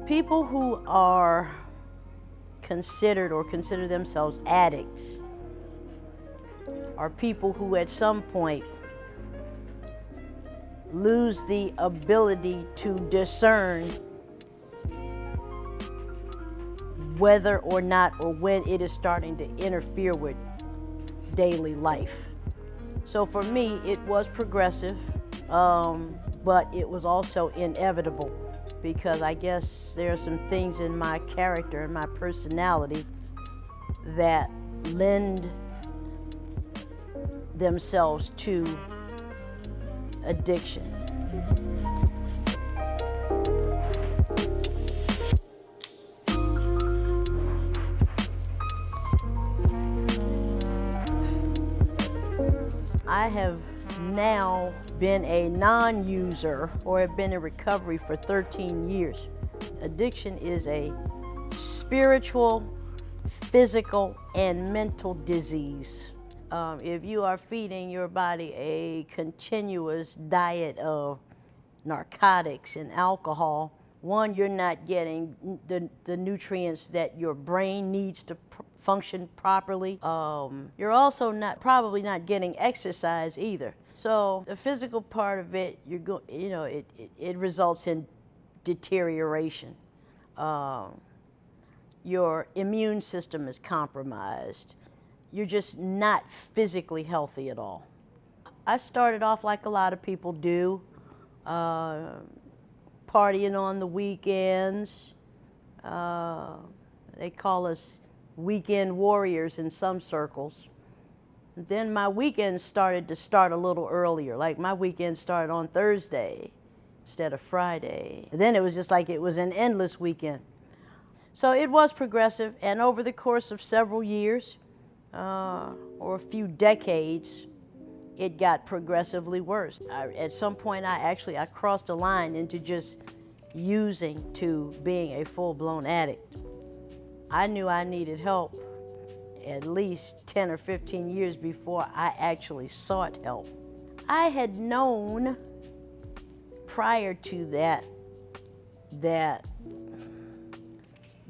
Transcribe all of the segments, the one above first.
People who are considered or consider themselves addicts are people who at some point lose the ability to discern whether or not or when it is starting to interfere with daily life. So for me, it was progressive, but it was also inevitable, because I guess there are some things in my character and my personality that lend themselves to addiction. I have now been a non-user or have been in recovery for 13 years. Addiction is a spiritual, physical, and mental disease. If you are feeding your body a continuous diet of narcotics and alcohol, one, you're not getting the nutrients that your brain needs to function properly. You're also probably not getting exercise either. So the physical part of it, it results in deterioration. Your immune system is compromised. You're just not physically healthy at all. I started off like a lot of people do, partying on the weekends. They call us weekend warriors in some circles. Then my weekends started a little earlier. Like my weekend started on Thursday instead of Friday. Then it was just like it was an endless weekend. So it was progressive, and over the course of several years, or a few decades, it got progressively worse. At some point, I crossed a line into just using to being a full-blown addict. I knew I needed help at least 10 or 15 years before I actually sought help. I had known prior to that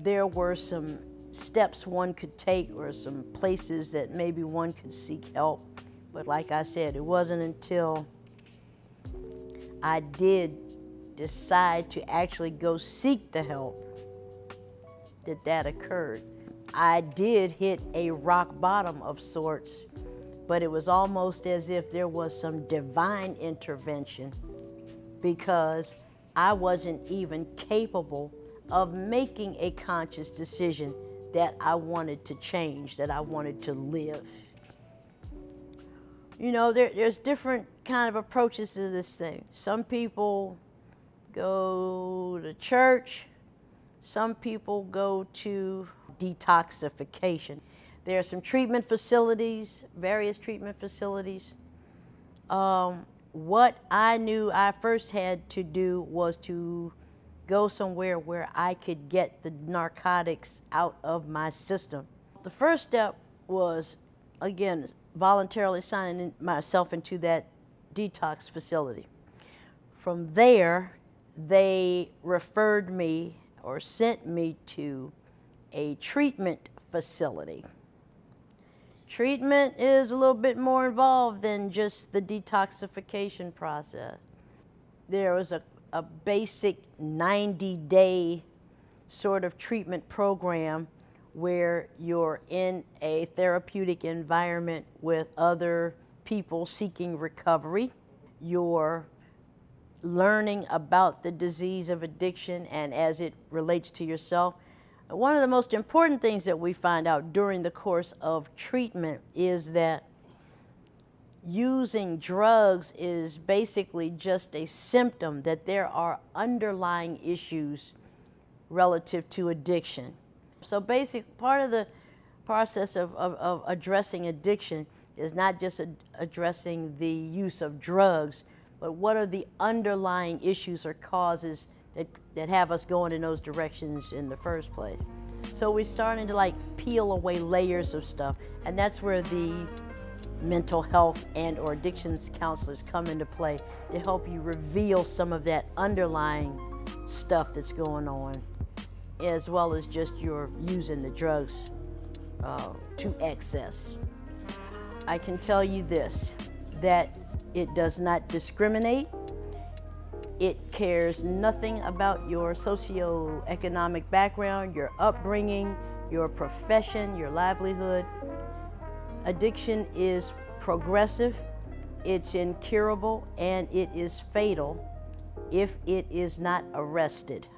there were some steps one could take or some places that maybe one could seek help. But like I said, it wasn't until I did decide to actually go seek the help that occurred. I did hit a rock bottom of sorts, but it was almost as if there was some divine intervention, because I wasn't even capable of making a conscious decision that I wanted to change, that I wanted to live. You know, there's different kind of approaches to this thing. Some people go to church, some people go to detoxification. There are some treatment facilities, various treatment facilities. What I knew I first had to do was to go somewhere where I could get the narcotics out of my system. The first step was, again, voluntarily signing myself into that detox facility. From there, they referred me or sent me to a treatment facility. Treatment is a little bit more involved than just the detoxification process. There was a basic 90-day sort of treatment program where you're in a therapeutic environment with other people seeking recovery. You're learning about the disease of addiction and as it relates to yourself. One of the most important things that we find out during the course of treatment is that using drugs is basically just a symptom, that there are underlying issues relative to addiction. So part of the process of addressing addiction is not just addressing the use of drugs, but what are the underlying issues or causes that have us going in those directions in the first place. So we're starting to like peel away layers of stuff, and that's where the mental health and or addictions counselors come into play to help you reveal some of that underlying stuff that's going on. as well as just your using the drugs to excess. I can tell you this, that it does not discriminate. It cares nothing about your socioeconomic background, your upbringing, your profession, your livelihood. Addiction is progressive, it's incurable, and it is fatal if it is not arrested.